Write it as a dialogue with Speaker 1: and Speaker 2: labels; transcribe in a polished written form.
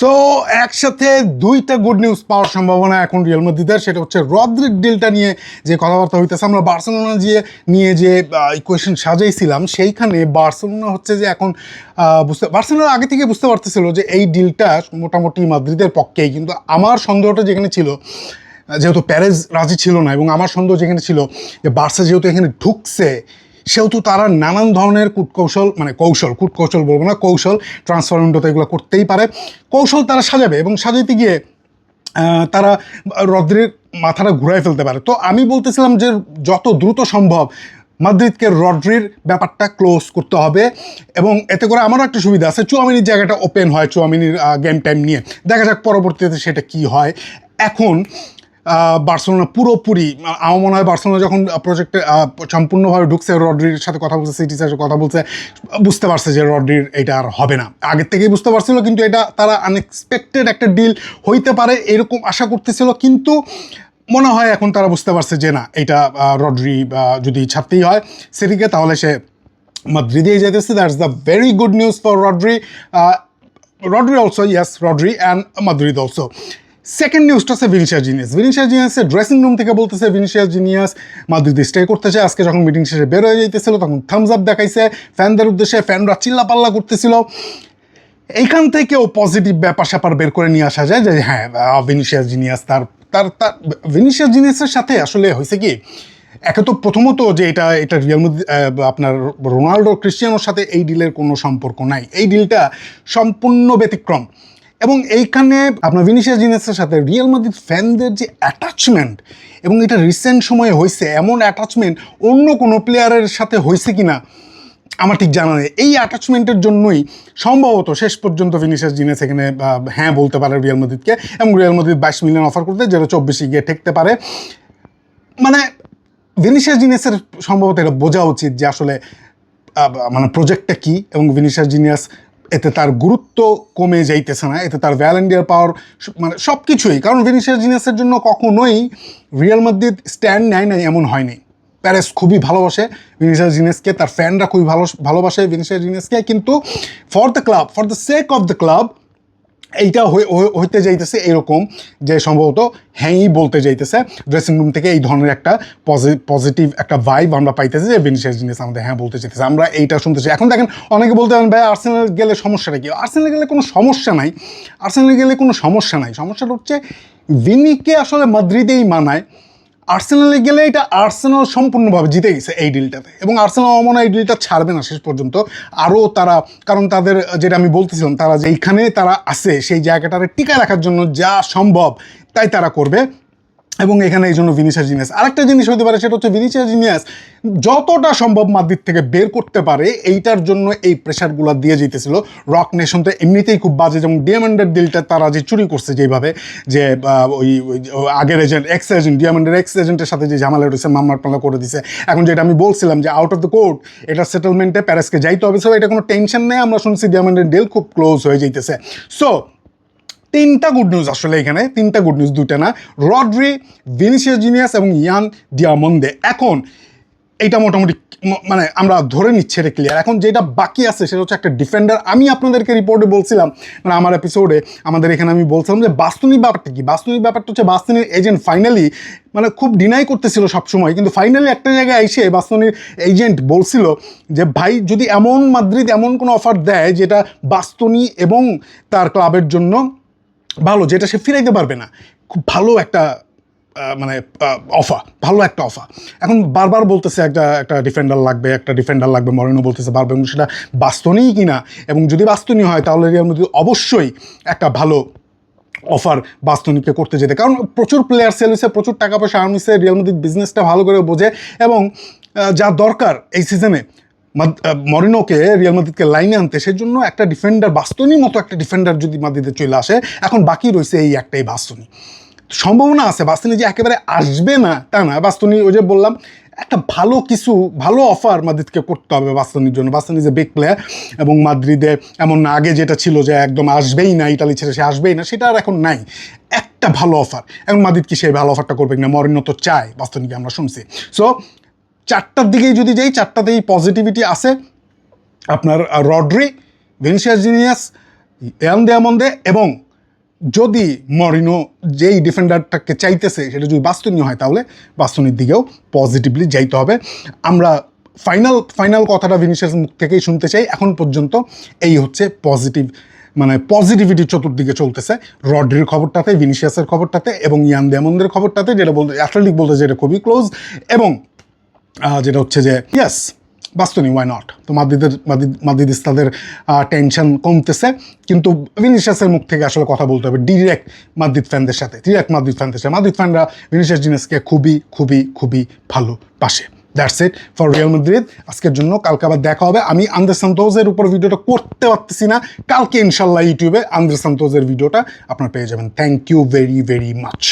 Speaker 1: So একসাথে দুইটা good news পাওয়ার সম্ভাবনা এখন রিয়াল মাদ্রিদের, সেটা হচ্ছে রদ্রিগ ডিলটা নিয়ে যে কথাবার্তা হইতেছে। আমরা বার্সেলোনা নিয়ে যে ইকুয়েশন সাজাইছিলাম, সেইখানে বার্সেলোনা হচ্ছে যে এখন বার্সেলোনা আগে থেকে বুঝতে পারতেছিল যে এই ডিলটা মোটামুটি মাদ্রিদের পক্ষেই, কিন্তু আমার সন্দেহটা যেখানে ছিল, যেহেতু প্যারেজ রাজি ছিল না, এবং আমার সন্দেহ যেখানে ছিল যে বার্সা যেহেতু এখানে ঢুকছে, সেহেতু তারা নানান ধরনের কূটকৌশল বলবো না, কৌশল, ট্রান্সফার উইন্ডোতে এগুলো করতেই পারে, কৌশল তারা সাজাবে, এবং সাজাইতে গিয়ে তারা রদ্রির মাথাটা ঘুরাই ফেলতে পারে। তো আমি বলতেছিলাম যে যত দ্রুত সম্ভব মাদ্রিদকে রদ্রির ব্যাপারটা ক্লোজ করতে হবে, এবং এতে করে আমারও একটা সুবিধা আছে, চুয়ামিনির জায়গাটা ওপেন হয় চুয়ামিনির গেম টাইম নিয়ে। দেখা যাক পরবর্তীতে সেটা কি হয়। এখন বার্সেলোনা পুরোপুরি, আমার মনে হয় বার্সেলোনা যখন প্রজেক্টে সম্পূর্ণভাবে ঢুকছে, রদ্রির সাথে কথা বলছে, সিটির সাথে কথা বলছে, বুঝতে পারছে যে রদ্রির এটা আর হবে না। আগের থেকেই বুঝতে পারছিল, কিন্তু এটা তারা আনএক্সপেক্টেড একটা ডিল হইতে পারে এরকম আশা করতেছিল, কিন্তু মনে হয় এখন তারা বুঝতে পারছে যে না, এটা রদ্রি যদি ছাড়তেই হয় সিটিকে, তাহলে সে মাদ্রিদেই যেতেছে। That's the very good news for Rodri also, yes, Rodri and Madrid also. Second নিউজটা আছে ভিনিসিয়াস জিনিয়াসের ড্রেসিং রুম থেকে বলতেছে ভিনিসিয়াস জিনিয়াস মাদ্রিদে স্টে করতেছে। আজকে যখন মিটিং শেষে বের হয়ে যাইতেছিল, তখন থামস আপ দেখাইছে ফ্যানদের উদ্দেশ্যে, ফ্যানরা চিল্লাপাল্লা করতেছিল। এইখান থেকেও পজিটিভ ব্যাপার স্যাপার বের করে নিয়ে আসা যায় যে হ্যাঁ, ভিনিসিয়াস জিনিয়াসের সাথে আসলে হয়েছে কি, একে তো প্রথমত যে এটা রিয়াল মাদ্রিদ, আপনার রোনাল্ডো ক্রিস্টিয়ানোর সাথে এই ডিলের কোনো সম্পর্ক নাই, এই ডিলটা সম্পূর্ণ ব্যতিক্রম। এবং এইখানে আপনার ভিনিসিয়াস জিনিয়াসের সাথে রিয়াল মাদ্রিদ ফ্যানদের যে অ্যাটাচমেন্ট, এবং এটা রিসেন্ট সময়ে হয়েছে, এমন অ্যাটাচমেন্ট অন্য কোনো প্লেয়ারের সাথে হয়েছে কি না আমার ঠিক জানা নেই। এই অ্যাটাচমেন্টের জন্যই সম্ভবত শেষ পর্যন্ত ভিনিসিয়াস জিনিয়াস এখানে হ্যাঁ বলতে পারে রিয়াল মাদ্রিদকে, এবং রিয়াল মাদ্রিদ 22 মিলিয়ন অফার করতে, যেটা 24 গিয়ে ঠেকতে পারে। মানে ভিনিসিয়াস জিনিয়াসের সম্ভবত এটা বোঝা উচিত যে আসলে মানে প্রজেক্টটা কী, এবং ভিনিসিয়াস জিনিয়াস এতে তার গুরুত্ব কমে যাইতেছে না, এতে তার ভ্যালেন্ডিয়ার পাওয়ার, মানে সব কিছুই। কারণ ভিনিসিয়াস জিনিয়াসের জন্য কখনোই রিয়াল মাদ্রিদ স্ট্যান্ড নেয় নাই এমন হয়নি। প্যারেস খুবই ভালোবাসে ভিনিসিয়াস জিনিয়াসকে, তার ফ্যানরা খুবই ভালোবাসে ভিনিসিয়াস জিনিয়াসকে, কিন্তু for the sake of the club এইটা হইতে যাইতেছে এরকম যে সম্ভবত হ্যাঁই বলতে যাইতেছে ড্রেসিং রুম থেকে, এই ধরনের একটা পজিটিভ একটা ভাইব আমরা পাইতেছি যে ভিনিসিয়াস জিনিয়াস আমাদের হ্যাঁ বলতে চাইতেছে, আমরা এইটা শুনতেছি। এখন দেখেন অনেকে বলতে পারেন ভাই আর্সেনাল গেলে সমস্যাটা কি? আর্সেনাল গেলে কোনো সমস্যা নাই, সমস্যাটা হচ্ছে ভিনিকে আসলে মাদ্রিদেই মানায়। আর্সেনালে গেলে এটা আর্সেনাল সম্পূর্ণভাবে জিতে গেছে এই ডিলটাতে, এবং আর্সেনাল মনে হয় এই ডিলটা ছাড়বে না শেষ পর্যন্ত। আরও তারা, কারণ তাদের যেটা আমি বলতেছিলাম, তারা যেইখানে তারা আছে সেই জায়গাটারে টিকায় রাখার জন্য যা সম্ভব তাই তারা করবে, এবং এখানে এই জন্য ভিনিসিয়াস জিনিয়াস আরেকটা জিনিস হতে পারে, সেটা হচ্ছে ভিনিসিয়াস জিনিয়াস যতটা সম্ভব মাদ্রিদ থেকে বের করতে পারে এইটার জন্য এই প্রেশারগুলো দিয়ে যেতেছিল। রক নেশন তো এমনিতেই খুব বাজে, যেমন ডিয়ামন্ডের ডিলটা তারা যে চুরি করছে যেইভাবে, যে ওই আগের ডিয়ামন্ডের এক্স এজেন্টের সাথে যে ঝামেলা রয়েছে, মামলা করে দিছে। এখন যেটা আমি বলছিলাম যে আউট অফ দ্য কোর্ট এটা সেটেলমেন্টে প্যারেসকে যাইতে হবে, সো এটা কোনো টেনশন নেই। আমরা শুনছি ডিয়ামন্ডের ডিল খুব ক্লোজ হয়ে যাইতেছে। সো তিনটা গুড নিউজ আসলে এখানে, তিনটা গুড নিউজ, দুইটা না। রদ্রি, ভিনিসিয়াস জিনিয়াস এবং ইয়ান ডিয়ামন্ডে, এখন এইটা মোটামুটি মানে আমরা ধরে নিচ্ছি এটা ক্লিয়ার। এখন যেটা বাকি আছে সেটা হচ্ছে একটা ডিফেন্ডার। আমি আপনাদেরকে রিপোর্টে বলছিলাম, মানে আমার এপিসোডে আমাদের এখানে আমি বলছিলাম যে বাস্তুনির ব্যাপারটা কি। বাস্তুনির ব্যাপারটা হচ্ছে বাস্তুনির এজেন্ট ফাইনালি, মানে খুব ডিনাই করতেছিল সবসময়, কিন্তু ফাইনালি একটা জায়গায় এসে বাস্তুনির এজেন্ট বলছিল যে ভাই যদি মাদ্রিদ এমন কোনো অফার দেয় যেটা বাস্তুনি এবং তার ক্লাবের জন্য ভালো, যেটা সে ফিরাইতে পারবে না, খুব ভালো একটা মানে ভালো একটা অফার। এখন বারবার বলতেছে একটা ডিফেন্ডার লাগবে, মরিনো বলতেছে বারবার, এবং সেটা বাস্তবই কিনা, এবং যদি বাস্তবই হয় তাহলে রিয়াল মাদ্রিদ অবশ্যই একটা ভালো অফার বাস্তবকে করতে যেতে, কারণ প্রচুর প্লেয়ার সেল হয়েছে, প্রচুর টাকা পয়সা আর্ন হয়েছে, রিয়াল মাদ্রিদ বিজনেসটা ভালো করে বোঝে, এবং যা দরকার এই সিজনে মরিনোকে রিয়াল মাদ্রিদকে লাইনে আনতে, সেজন্য একটা ডিফেন্ডার, বাস্তবনির মতো একটা ডিফেন্ডার যদি মাদ্রিদে চলে আসে, এখন বাকি রয়েছে এই একটাই বাস্তবনি। সম্ভাবনা আছে বাস্তবনি যে একেবারে আসবে না তা না, বাস্তবনি ওই যে বললাম একটা ভালো অফার মাদ্রিদকে করতে হবে বাস্তবনির জন্য। বাস্তবনি যে বিগ প্লেয়ার, এবং মাদ্রিদে এমন না আগে যেটা ছিল যে একদম আসবেই না, ইটালি ছেড়ে সে আসবেই না, সেটা আর এখন নাই। একটা ভালো অফার, এখন মাদ্রিদ কি সেই ভালো অফারটা করবে না? মরিনো তো চায় বাস্তবনিকে, আমরা শুনছি। সো চারটার দিকেই যদি যাই, চারটাতেই পজিটিভিটি আছে। আপনার রদ্রি, ভিনিসিয়াস জিনিয়াস, ইয়ান ডিয়ামন্ডে এবং যদি মরিনো যেই ডিফেন্ডারটাকে চাইতেছে সেটা যদি বাস্তনীয় হয় তাহলে বাস্তনির দিকেও পজিটিভলি যাইতে হবে। আমরা ফাইনাল কথাটা ভিনিসিয়াসের মুখ থেকেই শুনতে চাই। এখন পর্যন্ত এই হচ্ছে পজিটিভিটি চতুর্দিকে চলতেছে, রড্রির খবরটাতে, ভিনিসিয়াসের খবরটাতে এবং ইয়ান দিয়ামন্দের খবরটাতে, যেটা বলতে অ্যাথলেটিক বলতে যেটা খুবই ক্লোজ, এবং যেটা হচ্ছে যে ইয়াস বাস্তনি ওয়াই নট। তো মাদ্রিদিস তাদের টেনশন কমতেছে, কিন্তু ভিনিসিয়াসের মুখ থেকে আসলে কথা বলতে হবে ডিরেক্ট মাদ্রিদ ফ্যানদের সাথে। মাদ্রিদ ফ্যানরা ভিনিসিয়াস জিনিসকে খুবই খুবই খুবই ভালোবাসে। That's it for Real Madrid আজকের জন্য। কালকে আবার দেখা হবে। আমি আন্দ্রেস সান্তোসের উপর ভিডিওটা করতে পারতেছি না, কালকে ইনশাল্লাহ ইউটিউবে আন্দ্রেস সান্তোসের ভিডিওটা আপনারা পেয়ে যাবেন। Thank you very very much.